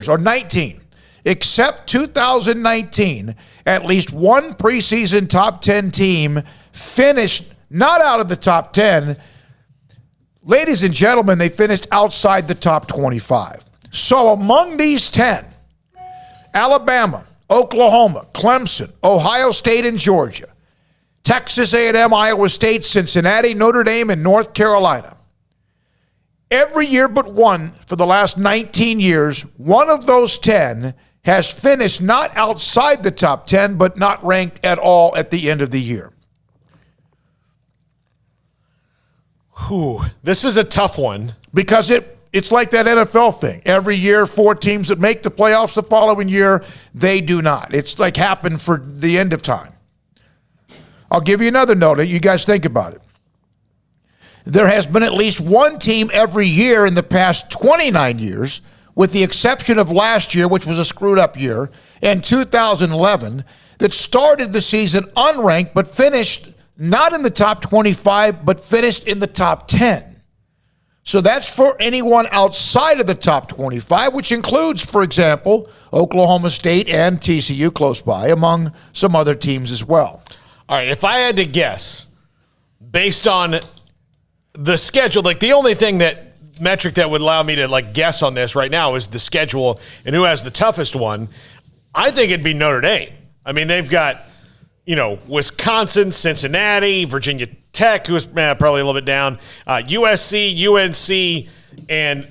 years, or 19, except 2019, at least one preseason top 10 team finished not out of the top 10. Ladies and gentlemen, they finished outside the top 25. So among these 10, Alabama, Oklahoma, Clemson, Ohio State, and Georgia, Texas A&M, Iowa State, Cincinnati, Notre Dame, and North Carolina. Every year but one for the last 19 years, one of those 10 has finished not outside the top 10, but not ranked at all at the end of the year. This is a tough one. Because it's like that NFL thing. Every year, 4 teams that make the playoffs the following year, they do not. It's like happened for the end of time. I'll give you another note. You guys think about it. There has been at least one team every year in the past 29 years, with the exception of last year, which was a screwed-up year, and 2011, that started the season unranked but finished not in the top 25, but finished in the top 10. So that's for anyone outside of the top 25, which includes, for example, Oklahoma State and TCU close by, among some other teams as well. All right, if I had to guess, based on the schedule, like the only metric that would allow me to like guess on this right now is the schedule and who has the toughest one. I think it'd be Notre Dame. I mean, they've got, Wisconsin, Cincinnati, Virginia Tech, who's probably a little bit down, USC, UNC, and,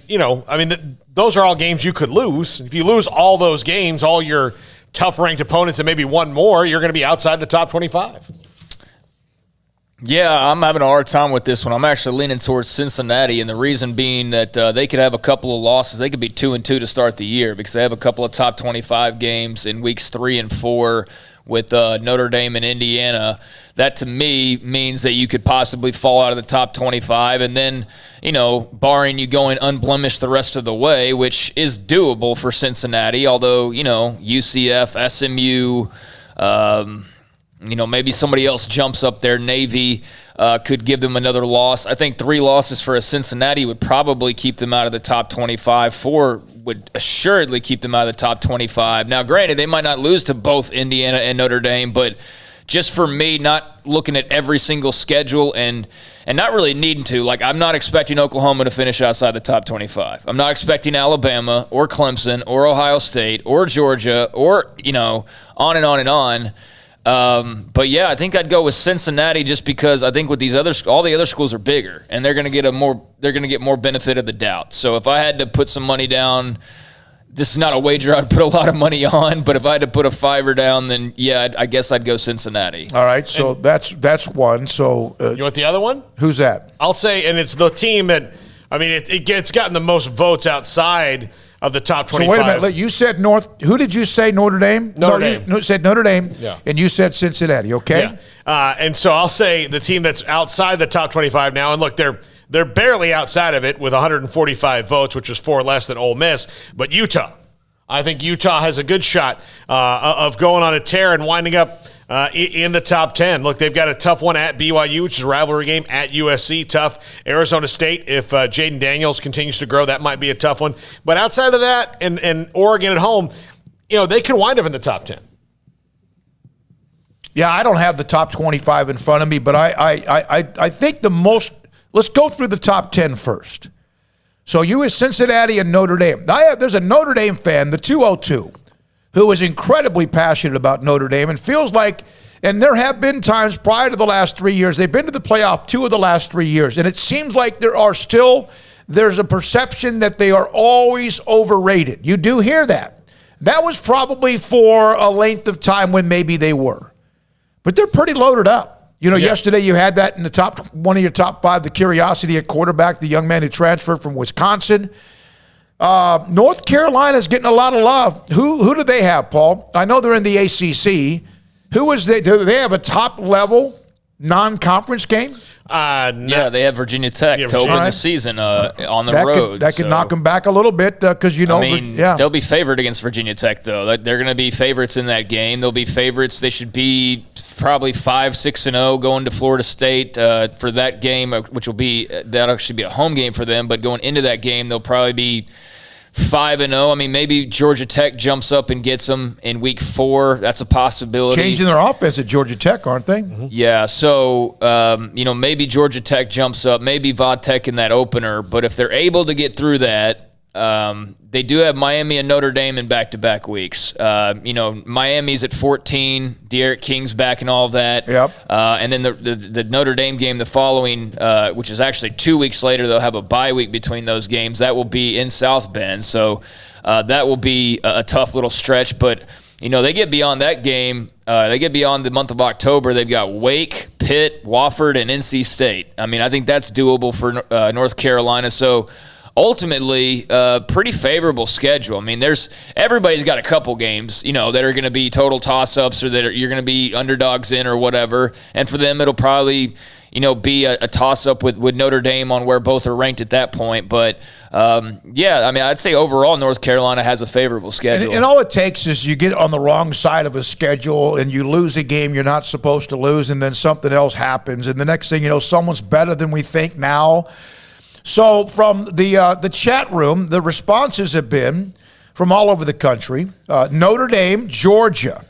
those are all games you could lose. If you lose all those games, all your tough-ranked opponents and maybe one more, you're going to be outside the top 25. Yeah, I'm having a hard time with this one. I'm actually leaning towards Cincinnati, and the reason being that they could have a couple of losses. They could be 2-2 to start the year because they have a couple of top 25 games in weeks 3 and 4 with Notre Dame and Indiana. That, to me, means that you could possibly fall out of the top 25, and then, barring you going unblemished the rest of the way, which is doable for Cincinnati, although, UCF, SMU, maybe somebody else jumps up there. Navy could give them another loss. I think 3 losses for a Cincinnati would probably keep them out of the top 25. 4 would assuredly keep them out of the top 25. Now, granted, they might not lose to both Indiana and Notre Dame, but just for me, not looking at every single schedule and not really needing to, like, I'm not expecting Oklahoma to finish outside the top 25. I'm not expecting Alabama or Clemson or Ohio State or Georgia or, on and on and on. But yeah, I think I'd go with Cincinnati just because I think with all the other schools are bigger and they're going to get more benefit of the doubt. So if I had to put some money down, this is not a wager I'd put a lot of money on, but if I had to put a $5 down, then yeah, I guess I'd go Cincinnati. All right, so that's one. So you want the other one? Who's that? I'll say, and it's the team that, it's gotten the most votes outside of the top 25. So wait a minute. You said who did you say Notre Dame? Notre Dame. You said Notre Dame, yeah. And you said Cincinnati, okay? Yeah. And so I'll say the team that's outside the top 25 now, and look, they're barely outside of it with 145 votes, which is 4 less than Ole Miss, but Utah. I think Utah has a good shot of going on a tear and winding up in the top 10. Look, they've got a tough one at BYU, which is a rivalry game, at USC, tough. Arizona State, if Jaden Daniels continues to grow, that might be a tough one. But outside of that, and Oregon at home, they could wind up in the top 10. Yeah, I don't have the top 25 in front of me, but I think the most – let's go through the top 10 first. So you is Cincinnati and Notre Dame. There's a Notre Dame fan, the 202, who is incredibly passionate about Notre Dame and feels like, and there have been times prior to the last 3 years, they've been to the playoff 2 of the last 3 years, and it seems like there's a perception that they are always overrated. You do hear that. That was probably for a length of time when maybe they were. But they're pretty loaded up. Yesterday you had that in the one of your top 5, the curiosity at quarterback, the young man who transferred from Wisconsin. North Carolina's getting a lot of love. Who do they have, Paul? I know they're in the ACC. Do they have a top-level non-conference game? Yeah, they have Virginia Tech to open the season on the road. That could knock them back a little bit because, they'll be favored against Virginia Tech, though. They're going to be favorites in that game. They'll be favorites. They should be probably 5-6-0 going to Florida State for that game, which that'll actually be a home game for them. But going into that game, they'll probably be 5-0. I mean, maybe Georgia Tech jumps up and gets them in week 4. That's a possibility. Changing their offense at Georgia Tech, aren't they? Mm-hmm. Yeah, so, maybe Georgia Tech jumps up, maybe Va Tech in that opener. But if they're able to get through that, they do have Miami and Notre Dame in back-to-back weeks. Miami's at 14. De'Aaron King's back and all of that. Yep. And then the Notre Dame game the following, which is actually 2 weeks later, they'll have a bye week between those games. That will be in South Bend. So that will be a tough little stretch. But, they get beyond that game. They get beyond the month of October. They've got Wake, Pitt, Wofford, and NC State. I mean, I think that's doable for North Carolina. So, ultimately, pretty favorable schedule. I mean, everybody's got a couple games, that are going to be total toss-ups or that you're going to be underdogs in or whatever. And for them, it'll probably, be a toss-up with Notre Dame on where both are ranked at that point. But, I'd say overall North Carolina has a favorable schedule. And all it takes is you get on the wrong side of a schedule and you lose a game you're not supposed to lose, and then something else happens. And the next thing you know, someone's better than we think now. So from the chat room, the responses have been from all over the country. Notre Dame, Georgia.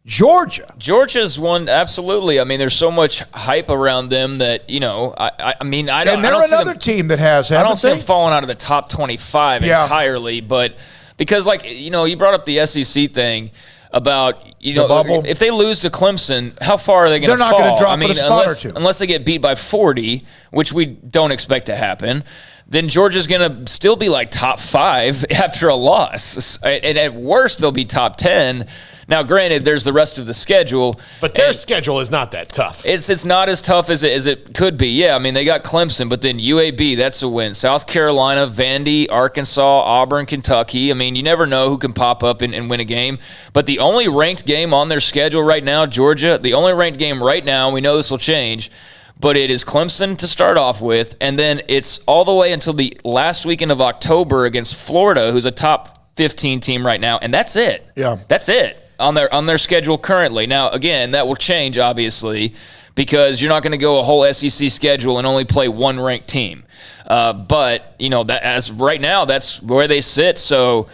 Georgia's one, absolutely. I mean, there's so much hype around them that, I don't. And they're another team that has, I don't see them falling out of the top 25 entirely, but because, you brought up the SEC thing about, if they lose to Clemson, how far are they going to fall? They're not going to drop but a spot or two. Unless they get beat by 40, which we don't expect to happen, then Georgia's going to still be like top 5 after a loss. And at worst, they'll be top 10. Now, granted, there's the rest of the schedule. But their schedule is not that tough. It's not as tough as it could be. Yeah, I mean, they got Clemson, but then UAB, that's a win. South Carolina, Vandy, Arkansas, Auburn, Kentucky. I mean, you never know who can pop up and win a game. But the only ranked game on their schedule right now, Georgia, the only ranked game right now, we know this will change, but it is Clemson to start off with, and then it's all the way until the last weekend of October against Florida, who's a top 15 team right now, and that's it. Yeah. That's it on their schedule currently. Now, again, that will change, obviously, because you're not going to go a whole SEC schedule and only play one ranked team. But, that as right now, that's where they sit. So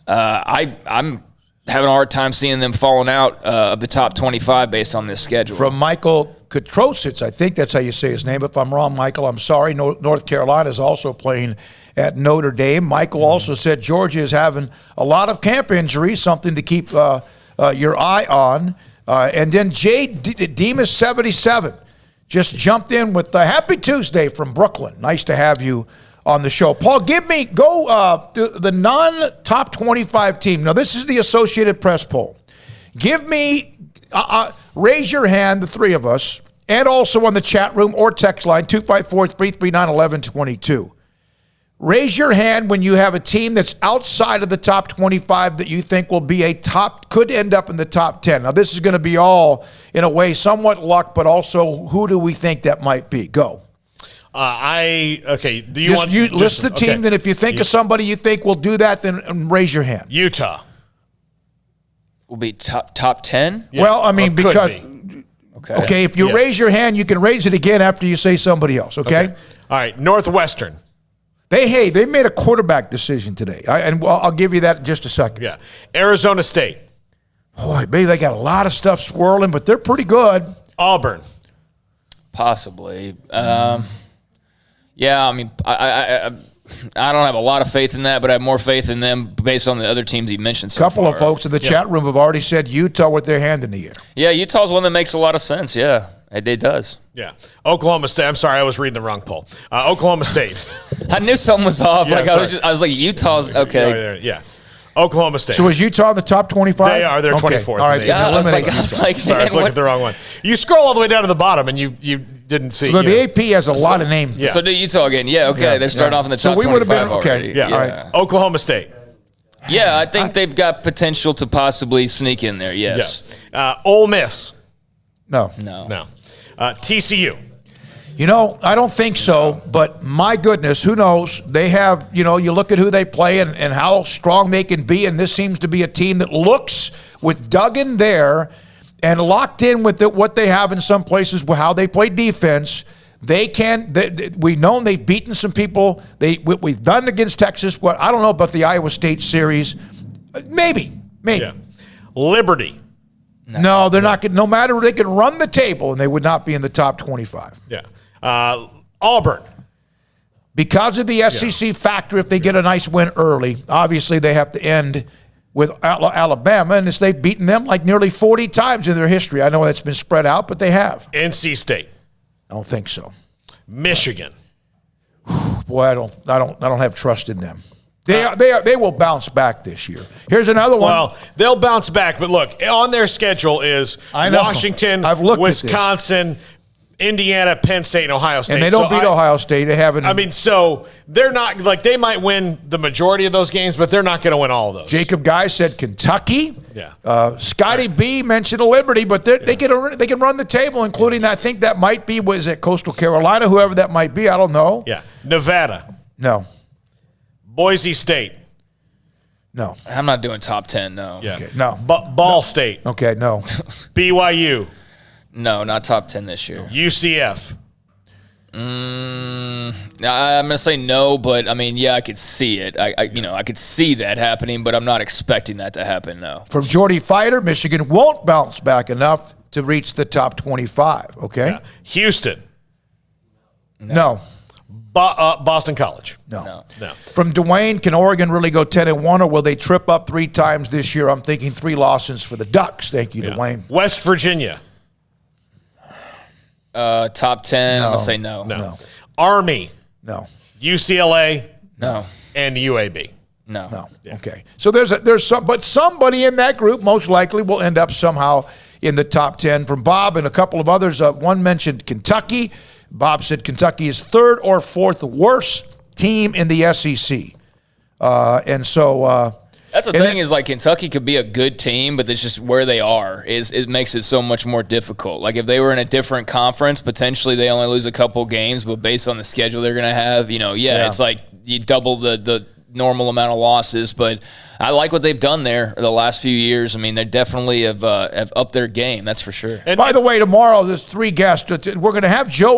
I'm having a hard time seeing them falling out of the top 25 based on this schedule. From Michael Katrositz, I think that's how you say his name. If I'm wrong, Michael, I'm sorry. North Carolina is also playing at Notre Dame. Michael also said Georgia is having a lot of camp injuries, something to keep your eye on. And then Jay Demas 77 just jumped in with the Happy Tuesday from Brooklyn. Nice to have you on the show. Paul, go to the non-top 25 team. Now, this is the Associated Press poll. Give me, raise your hand, the three of us, and also on the chat room or text line, 254-339-1122. Raise your hand when you have a team that's outside of the top 25 that you think will be could end up in the top 10. Now, this is going to be all, in a way, somewhat luck, but also who do we think that might be? Go. Do you want you list the team, then if you think of somebody you think will do that, then raise your hand. Utah will be top 10? Yeah. Well, I mean, because okay, if you raise your hand, you can raise it again after you say somebody else, okay? All right, Northwestern. They made a quarterback decision today, and I'll give you that in just a second. Yeah. Arizona State. Boy, maybe they got a lot of stuff swirling, but they're pretty good. Auburn. Possibly. I mean, I don't have a lot of faith in that, but I have more faith in them based on the other teams you mentioned so couple far. Of folks in the chat room have already said Utah with their hand in the air. Yeah, Utah's one that makes a lot of sense, yeah. It does. Yeah. Oklahoma State. I'm sorry, I was reading the wrong poll. Oklahoma State. I knew something was off. Yeah, I was like, Utah's okay. Yeah. Oklahoma State. So is Utah in the top 25? They are. They're 24th. All right. Yeah, I was like, sorry, I was looking at the wrong one. You scroll all the way down to the bottom, and you didn't see. Well, the AP has a lot of names. Yeah. So do Utah again. Yeah, okay. Yeah, they're starting off in the top 25 would have been already. Okay. Yeah. All right. Oklahoma State. Yeah, I think they've got potential to possibly sneak in there, yes. Yeah. Ole Miss. No. TCU. I don't think so, but my goodness, who knows? They have, you look at who they play and how strong they can be, and this seems to be a team that looks, with Duggan there and locked in with what they have in some places, how they play defense, They can. We've known they've beaten some people. We've done against Texas. What I don't know about the Iowa State series. Maybe. Yeah. Liberty. No, they're not. No matter, they can run the table, and they would not be in the top 25. Yeah. Auburn. Because of the SEC factor, if they get a nice win early, obviously they have to end with Alabama, and they've beaten them like nearly 40 times in their history. I know that's been spread out, but they have. NC State. I don't think so. Michigan. Boy, I don't have trust in them. They will bounce back this year. Here's another one. Well, they'll bounce back, but look, on their schedule is Washington, I've looked Wisconsin, Indiana, Penn State, and Ohio State. And they don't beat Ohio State. They haven't. I mean, so they're not like they might win the majority of those games, but they're not going to win all of those. Jacob Guy said Kentucky. Yeah. Scotty B mentioned Liberty, but they can run the table, including I think that might be Coastal Carolina, whoever that might be. I don't know. Yeah. Nevada. No. Boise State. No. I'm not doing top 10, no. Yeah. Okay, no. Ball State. Okay, no. BYU. No, not top 10 this year. UCF. I'm going to say no, but, I mean, yeah, I could see it. I could see that happening, but I'm not expecting that to happen, no. From Jordy Fighter, Michigan won't bounce back enough to reach the top 25, okay? Yeah. Houston. No. Boston College. No. No. From Dwayne, can Oregon really go 10-1, or will they trip up 3 times this year? I'm thinking 3 losses for the Ducks. Thank you, Dwayne. West Virginia. Top 10, No. I'm going to say no. No. Army. No. UCLA. No. And UAB. No. No. Okay. So but somebody in that group most likely will end up somehow in the top 10. From Bob and a couple of others, one mentioned Kentucky. Bob said Kentucky is 3rd or 4th worst team in the SEC. And so that's the thing is, like, Kentucky could be a good team, but it's just where they are. It makes it so much more difficult. Like, if they were in a different conference, potentially they only lose a couple games, but based on the schedule they're going to have, it's like you double the normal amount of losses. But I like what they've done there the last few years. I mean, they definitely have upped their game, that's for sure. By the way, tomorrow there's 3 guests. We're going to have Joe